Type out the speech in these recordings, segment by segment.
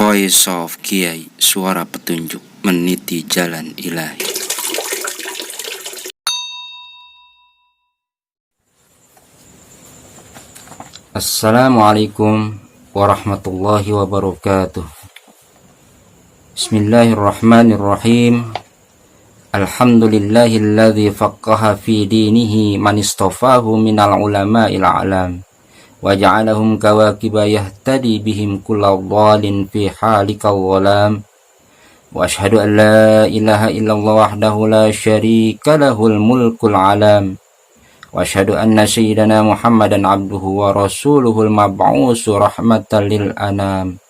Voice of Kiai, suara petunjuk meniti jalan ilahi. Assalamualaikum warahmatullahi wabarakatuh. Bismillahirrahmanirrahim. Alhamdulillahilladzi faqqaha fi dinihi man istafahu minal ulama'il a'lam wa ja'alahum kawakiba yahtadi bihim kullal dhalin fi halikal ghalam. Wa ashhadu an la ilaha illallah wahdahu la syarika lahul mulkul alam. Wa ashhadu anna sayyidana Muhammadan abduhu wa rasuluhul mab'usu rahmatan lil anam.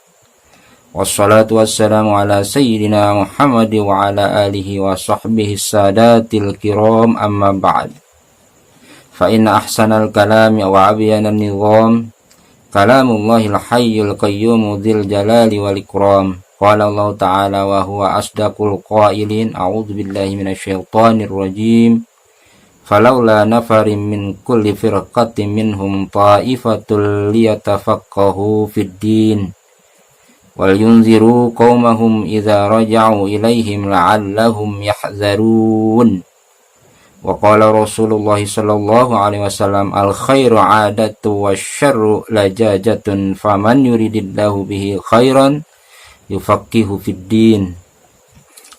Wassalatu wassalamu ala sayyidina Muhammad wa ala alihi wa sahbihi sadatil kiram, amma ba'd. Fa inna ahsanal kalami wa abyanan nizam kalamullahil hayyul qayyum dzil jalali wal ikram. Qala Allah ta'ala wa huwa asdaqul qailin. A'udzu billahi minasyaitonir rajim. Falaula nafarin min kulli firqatin minhum ta'ifatul liyatafaqahu fid din wal yunziru qaumahum idza raja'u ilaihim la'allahum yahzarun. Wa qala Rasulullah sallallahu alaihi wasallam al khairu 'adatu wasyarru lajajatun faman yuridillahu bihi khairan yufaqihu fid din.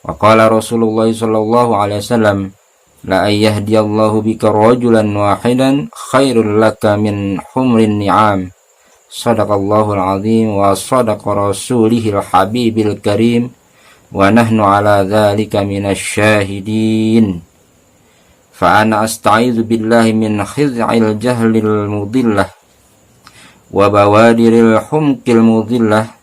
Wa qala Rasulullah sallallahu alaihi wasallam la ayyahdiyallahu bika rajulan wahidan khairul laka min humrin ni'am. Sadaqallahul azim wa sadaqa rasulihil habibil karim wa nahnu ala dzalika minasyahidin. Fa ana asta'izu billahi min khiz'il jahlil mudillah wa bawadiril humkil mudillah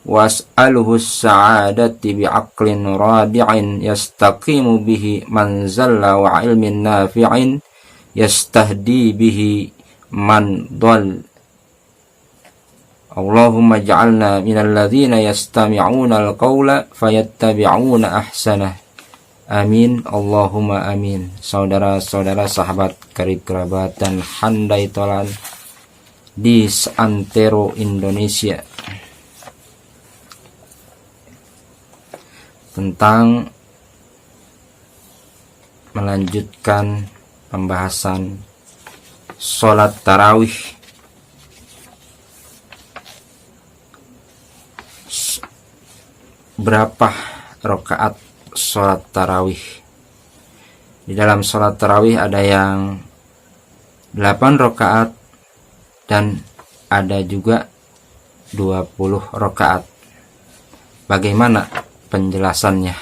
wa as'aluhu as-sa'adati bi'aqlin radi'in yastaqimu bihi man zalla wa ilmin nafi'in yastahdi bihi man dhal. Allahumma ja'alna minal ladzina yastami'una al-qawla fayattabi'una ahsanah. Amin, Allahumma amin. Saudara-saudara, sahabat, karib kerabat dan handai tolan di seantero Indonesia, tentang melanjutkan pembahasan sholat tarawih. Berapa rakaat sholat tarawih? Di dalam sholat tarawih ada yang 8 rakaat dan ada juga 20 rakaat. Bagaimana penjelasannya?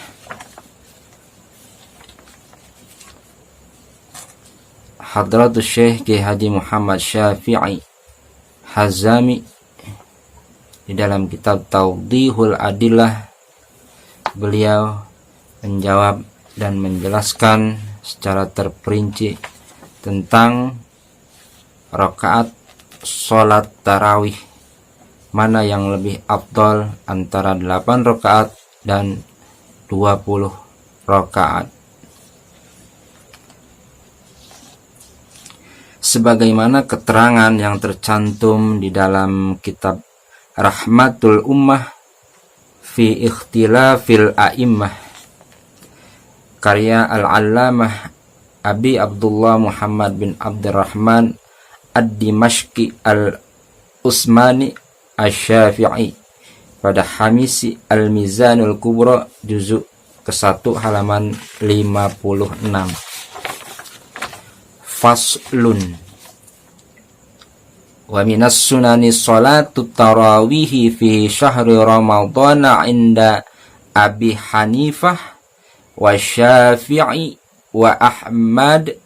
Hadratus Syekh Kiai Haji Muhammad Syafi'i Hazami di dalam kitab Tawdihul Adillah, beliau menjawab dan menjelaskan secara terperinci tentang rakaat sholat tarawih, mana yang lebih afdal antara 8 rakaat dan 20 rakaat. Sebagaimana keterangan yang tercantum di dalam kitab Rahmatul Ummah fi ikhtilafil a'immah karya Al-Allamah Abi Abdullah Muhammad bin Abdurrahman Ad-Dimashqi Al-Usmani Asy-Syafi'i pada Hamisi Al-Mizanul Kubra juzuk ke-1 halaman 56. Faslun. Wa minas sunani salatu tarawihi fi syahri ramadhana inda Abi Hanifah wa Syafi'i wa Ahmad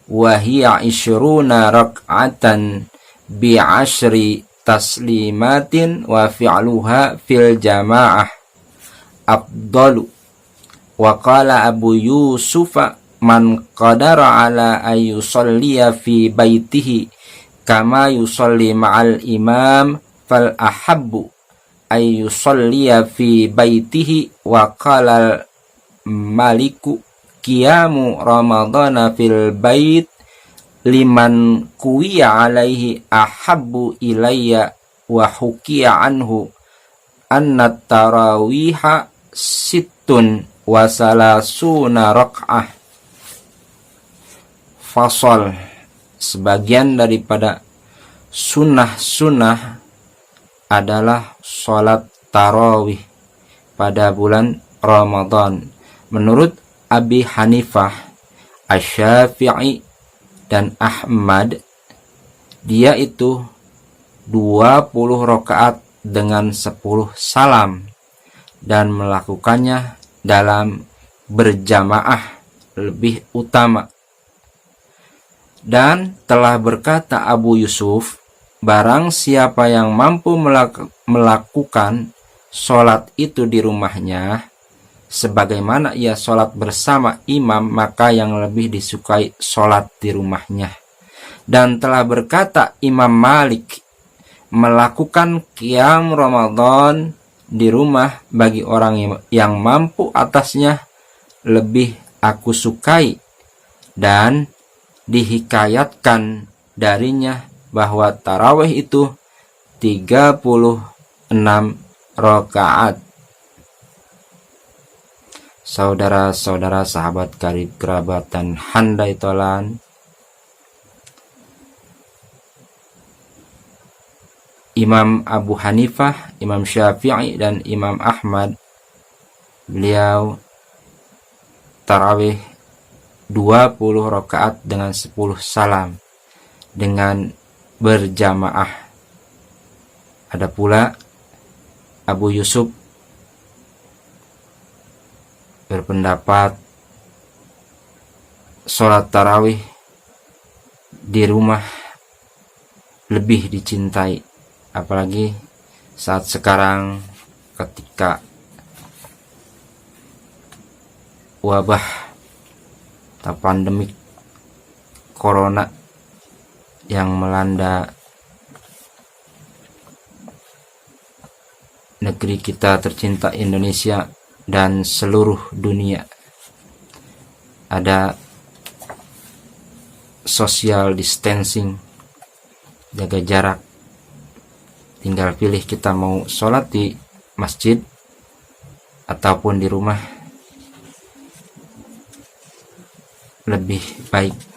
wa hiya 20 rak'atan bi 10 taslimatin wa fi'luha fil jamaah afdalu. Wa qala Abu Yusufa man qadara ala ayyusalliya fi baitihi kama yusalli ma'al imam fal ahabbu ayyusalliya fi baitihi. Wa qala maliku qiyamu ramadhana fil bait liman kuwiya alaihi ahabbu ilayya wa hukiya anhu anna tarawiha sittun wa salasuna rak'ah. Fasal, sebagian daripada sunnah-sunnah adalah sholat tarawih pada bulan Ramadan. Menurut Abi Hanifah, Asy-Syafi'i, dan Ahmad, dia itu 20 rakaat dengan 10 salam dan melakukannya dalam berjamaah lebih utama. Dan telah berkata Abu Yusuf, barang siapa yang mampu melakukan sholat itu di rumahnya sebagaimana ia sholat bersama imam, maka yang lebih disukai sholat di rumahnya. Dan telah berkata Imam Malik, melakukan qiyam Ramadan di rumah bagi orang yang mampu atasnya lebih aku sukai. Dan dihikayatkan darinya bahwa tarawih itu 36 rakaat. Saudara-saudara, sahabat karib, kerabat, dan handai tolan, Imam Abu Hanifah, Imam Syafi'i, dan Imam Ahmad, beliau tarawih 20 rakaat dengan 10 salam dengan berjamaah. Ada pula Abu Yusuf berpendapat sholat tarawih di rumah lebih dicintai, apalagi saat sekarang ketika wabah atau pandemik corona yang melanda negeri kita tercinta Indonesia dan seluruh dunia. Ada social distancing, jaga jarak. Tinggal pilih kita mau sholat di masjid ataupun di rumah, lebih baik.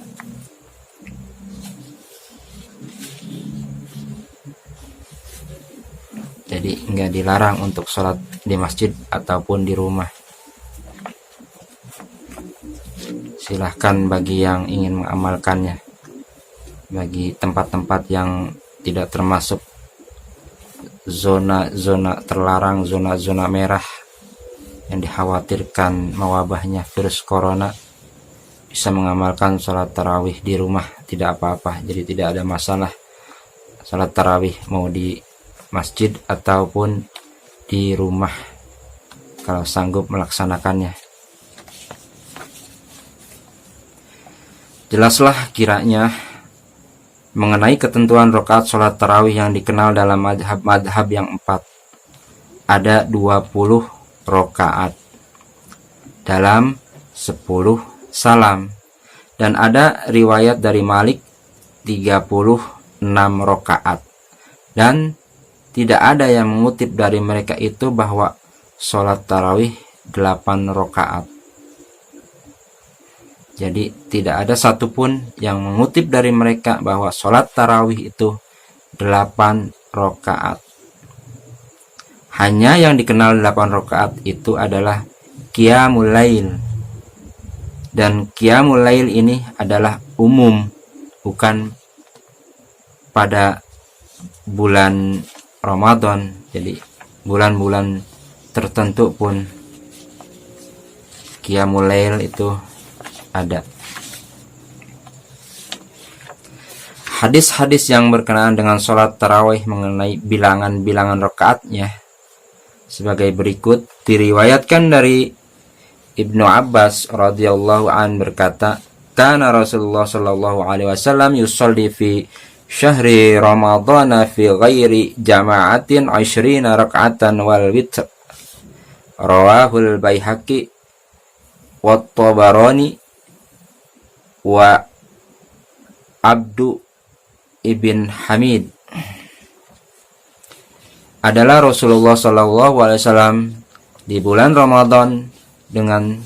Jadi nggak dilarang untuk sholat di masjid ataupun di rumah. Silahkan bagi yang ingin mengamalkannya. Bagi tempat-tempat yang tidak termasuk zona-zona terlarang, zona-zona merah yang dikhawatirkan mewabahnya virus corona, bisa mengamalkan sholat tarawih di rumah, tidak apa-apa. Jadi tidak ada masalah sholat tarawih mau di masjid ataupun di rumah kalau sanggup melaksanakannya. Jelaslah kiranya mengenai ketentuan rakaat sholat tarawih yang dikenal dalam madhab yang 4. Ada 20 rakaat dalam 10 salam, dan ada riwayat dari Malik 36 rakaat, dan tidak ada yang mengutip dari mereka itu bahwa sholat tarawih 8 rakaat. Jadi tidak ada satupun yang mengutip dari mereka bahwa sholat tarawih itu 8 rakaat. Hanya yang dikenal 8 rakaat itu adalah qiyamul lail. Dan qiyamul lail ini adalah umum, bukan pada bulan Ramadan. Jadi bulan-bulan tertentu pun qiyamul lail itu ada. Hadis-hadis yang berkenaan dengan sholat tarawih mengenai bilangan-bilangan rakaatnya sebagai berikut. Diriwayatkan dari Ibnu Abbas radhiyallahu an berkata, kana Rasulullah sallallahu alaihi wasallam yusalli fi syahri Ramadhan fi ghairi jama'atin 20 rak'atan wal witr. Rawahul Baihaqi wa Tabarani wa Abdu ibn Hamid. adalah Rasulullah SAW di bulan Ramadan dengan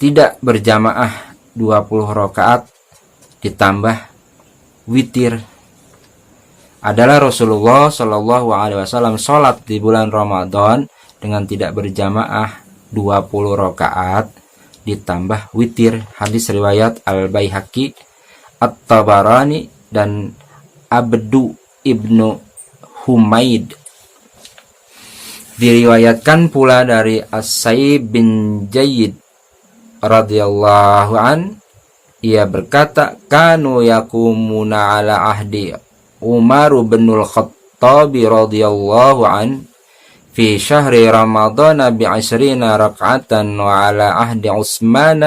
tidak berjamaah 20 rakaat ditambah witir. Adalah Rasulullah SAW sholat di bulan Ramadan dengan tidak berjamaah 20 rakaat ditambah witir. Hadis riwayat Al-Baihaqi, At-Tabarani, dan Abdu ibnu Humaid. Diriwayatkan pula dari As-Sa'ib bin Jayyid radhiyallahu an, ia berkata, kanu yakumuna ala ahdi Umar bin al-Khattab radhiyallahu an fi syahri Ramadhan bi 20 rak'atan wa ala ahdi Utsman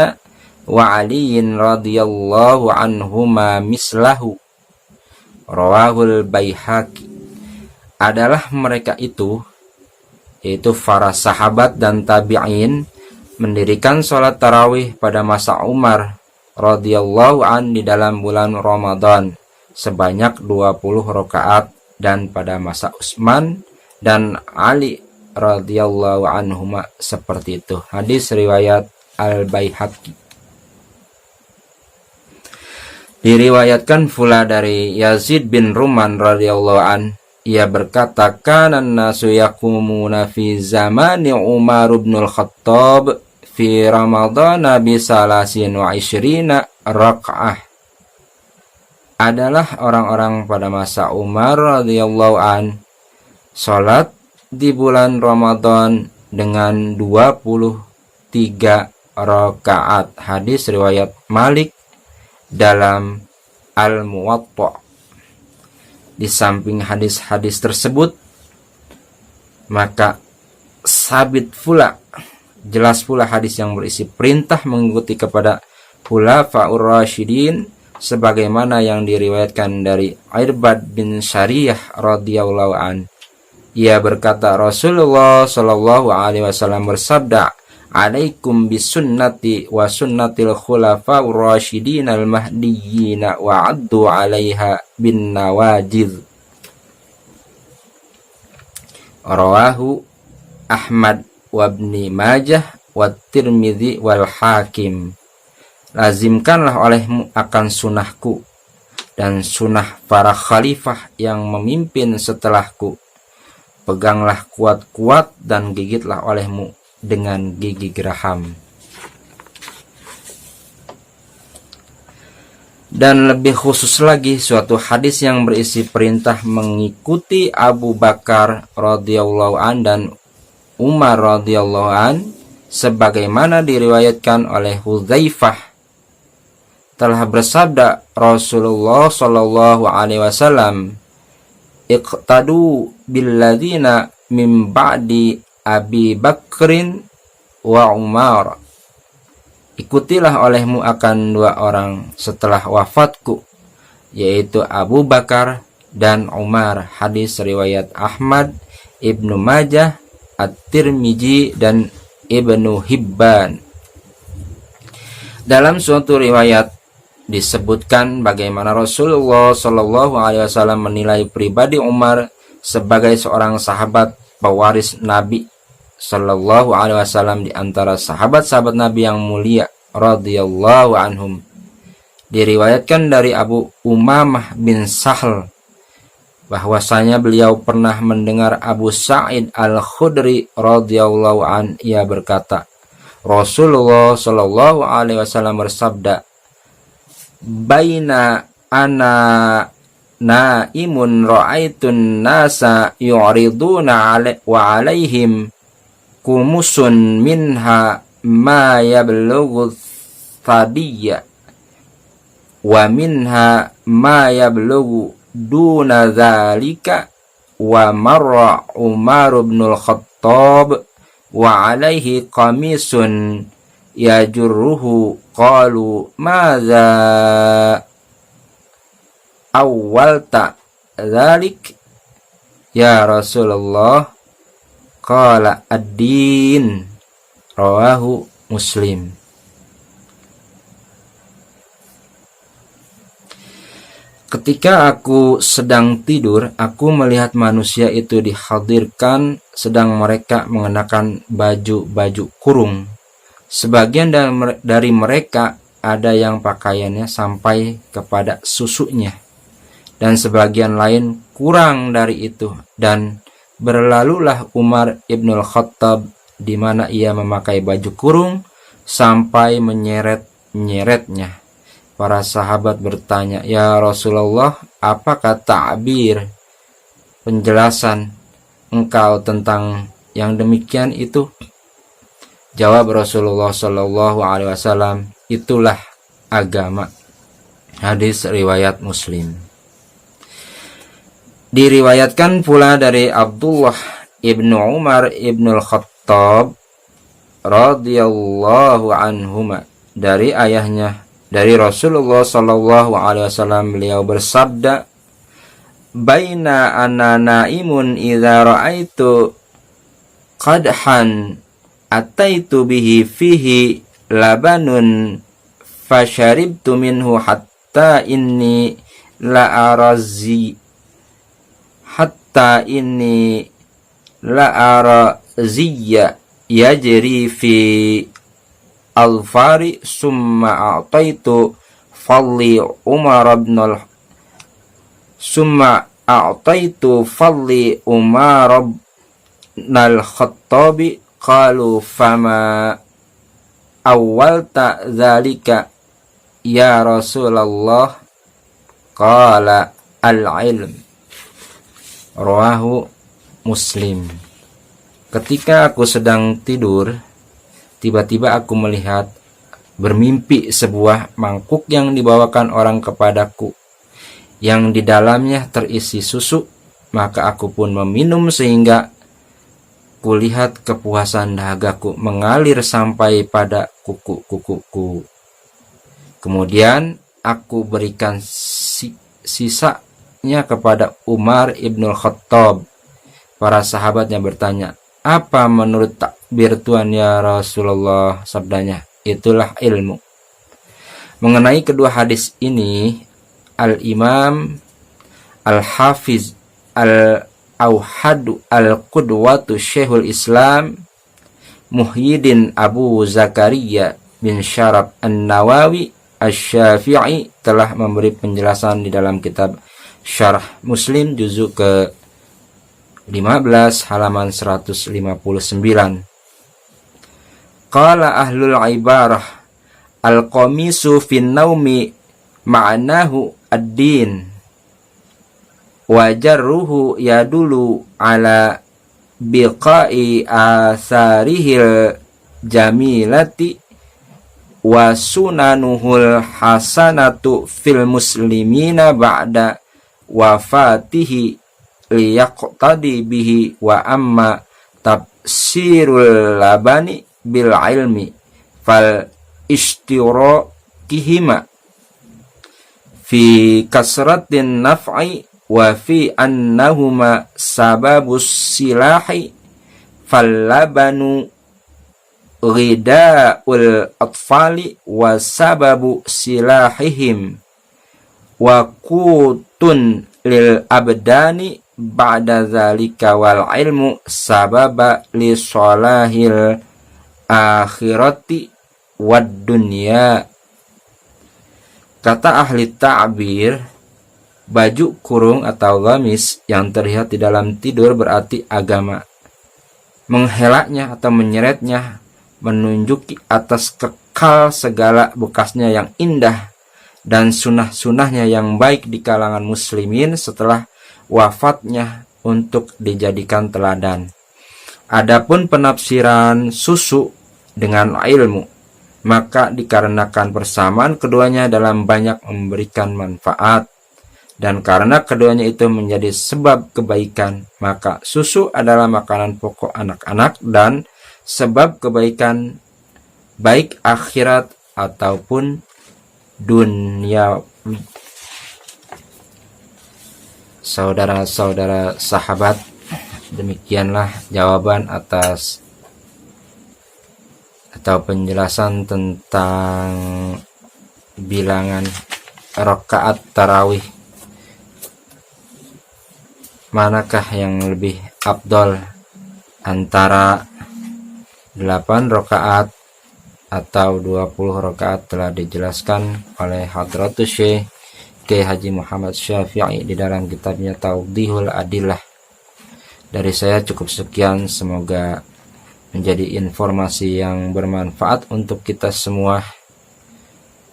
wa Ali radhiyallahu anhuma mislahu. Rawahul Baihaqi. Adalah mereka itu, yaitu para sahabat dan tabi'in, mendirikan sholat tarawih pada masa Umar radhiyallahu an di dalam bulan Ramadan sebanyak 20 rakaat, dan pada masa Utsman dan Ali radhiyallahu anhuma seperti itu. Hadis riwayat Al-Baihaqi. Diriwayatkan pula dari Yazid bin Ruman radhiyallahu an, ia berkata, kana an-nasu yaqumuna fi zamani Umar bin al-Khattab fi Ramadhan bi 23 rak'ah. Adalah orang-orang pada masa Umar radhiyallahu an salat di bulan Ramadan dengan 23 rakaat. Hadis riwayat Malik dalam Al-Muwatta. Di samping hadis-hadis tersebut, maka sabit pula, jelas pula hadis yang berisi perintah mengikuti kepada Khulafaur Rasyidin, sebagaimana yang diriwayatkan dari Irbad bin Syariyah radhiyallahu an. Ia berkata, Rasulullah sallallahu alaihi wasallam bersabda, alaikum bisunnati wa sunnatil khulafaur rasyidin al mahdiyyin wa addu 'alaiha bin nawajid. Rawahu Ahmad wa Ibnu Majah wa Tirmidzi wal Hakim. Lazimkanlah olehmu akan sunahku dan sunah para khalifah yang memimpin setelahku. Peganglah kuat-kuat dan gigitlah olehmu dengan gigi geraham. Dan lebih khusus lagi, suatu hadis yang berisi perintah mengikuti Abu Bakar radhiyallahu an dan Umar radhiyallahu an, sebagaimana diriwayatkan oleh Hudzaifah, telah bersabda Rasulullah sallallahu alaihi wasallam, iqtadu billadzina min ba'di Abi Bakrin wa Umar. Ikutilah olehmu akan dua orang setelah wafatku, yaitu Abu Bakar dan Umar. Hadis riwayat Ahmad, Ibnu Majah, At-Tirmidzi, dan Ibnu Hibban. Dalam suatu riwayat disebutkan bagaimana Rasulullah Shallallahu Alaihi Wasallam menilai pribadi Umar sebagai seorang sahabat pewaris Nabi Sallallahu Alaihi Wasallam di antara sahabat-sahabat Nabi yang mulia radhiyallahu anhum. Diriwayatkan dari Abu Umamah bin Sahl bahwasanya beliau pernah mendengar Abu Sa'id Al-Khudri radhiyallahu an, ia berkata, Rasulullah Sallallahu Alaihi Wasallam bersabda, baina ana naimun ra'aitun nasa yu'riduna wa alaihim kumusun minha ma yablughu thadiyya wa minha ma yablughu duna dzalika wa marra Umar bin al-Khattab wa alaihi qamisun yajurruhu qalu madza awwalta dzalik ya Rasulullah, qala ad-din. Rawahu Muslim. Ketika aku sedang tidur, aku melihat manusia itu dihadirkan sedang mereka mengenakan baju-baju kurung. Sebagian dari mereka ada yang pakaiannya sampai kepada susunya, dan sebagian lain kurang dari itu. Dan berlalulah Umar ibnul Khattab di mana ia memakai baju kurung sampai menyeret-nyeretnya. Para sahabat bertanya, "Ya Rasulullah, apakah ta'bir penjelasan engkau tentang yang demikian itu?" Jawab Rasulullah Shallallahu Alaihi Wasallam, "Itulah agama." Hadis riwayat Muslim. Diriwayatkan pula dari Abdullah ibnu Umar ibnul Khattab radhiyallahu anhuma, dari ayahnya, dari Rasulullah Shallallahu Alaihi Wasallam, beliau bersabda, "Baina ana naimun idza ra'aitu qadhan ataitu bihi fihi labanun fasharibtu minhu hatta inni la araziyya yajri fi alfari summa a'taitu falli Umar ibn al-Khattabi qalu fama awwalta dzalika ya Rasulullah, qala al-ilm." Rawahu Muslim. Ketika aku sedang tidur, tiba-tiba aku melihat bermimpi sebuah mangkuk yang dibawakan orang kepadaku, yang di dalamnya terisi susu. Maka aku pun meminum sehingga kulihat kepuasan dahagaku mengalir sampai pada kuku-kukuku. Kemudian aku berikan sisanya kepada Umar ibnul Khattab. Para sahabatnya bertanya, "Apa menurut takbir Tuhan ya Rasulullah?" Sabdanya, "Itulah ilmu." Mengenai kedua hadis ini, Al-Imam Al-Hafiz Al-Auhadu Al-Qudwatu Syekhul Islam Muhyiddin Abu Zakaria bin Syaraf An-Nawawi Asy-Syafi'i telah memberi penjelasan di dalam kitab Syarah Muslim juzuk ke 15 halaman 159. Qala ahlul ibarah al-qamisu fin naumi ma'nahu ad-din wa jarruhu yadulu ala biqa'i asarihil jamilati wa sunanuhul hasanatu fil muslimina ba'da wafatihi liyaqtadi bihi. Wa amma tafsirul labani bil ilmi fal ishtirakihima fi kasratin naf'i wa fi annahuma sababus silahi fal labanu ghida'ul atfali wa sababu silahihim wa qutun lil abdani ba'da zalika wal ilmu sababa li solahil akhirati wad dunya. Kata ahli ta'bir, baju kurung atau gamis yang terlihat di dalam tidur berarti agama. Menghelaknya atau menyeretnya menunjuki atas kekal segala bekasnya yang indah dan sunnah-sunnahnya yang baik di kalangan muslimin setelah wafatnya untuk dijadikan teladan. Adapun penafsiran susu dengan ilmu, maka dikarenakan persamaan keduanya dalam banyak memberikan manfaat, dan karena keduanya itu menjadi sebab kebaikan, maka susu adalah makanan pokok anak-anak dan sebab kebaikan baik akhirat ataupun duniawi. Saudara-saudara sahabat, demikianlah jawaban atas atau penjelasan tentang bilangan rakaat tarawih manakah yang lebih afdol antara 8 rakaat atau 20 rakaat telah dijelaskan oleh Hadratus Syekh Kiai Haji Muhammad Syafi'i di dalam kitabnya Tawdihul Adillah. Dari saya cukup sekian, semoga menjadi informasi yang bermanfaat untuk kita semua.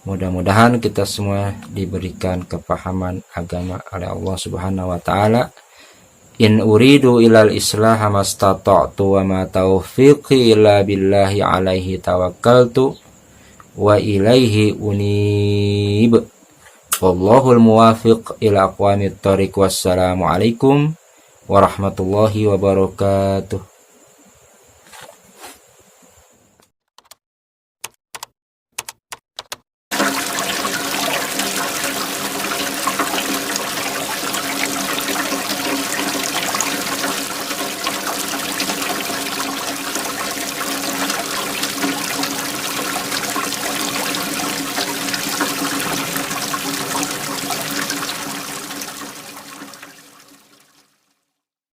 Mudah-mudahan kita semua diberikan kepahaman agama oleh Allah Subhanahu wa taala. In uridu ilal islaha mastata'tu wa ma taufiqi illa billahi alaihi tawakkaltu wa ilaihi unib. Wallahul muwafiq ila aqwamit thoriq. Wassalamualaikum warahmatullahi wabarakatuh.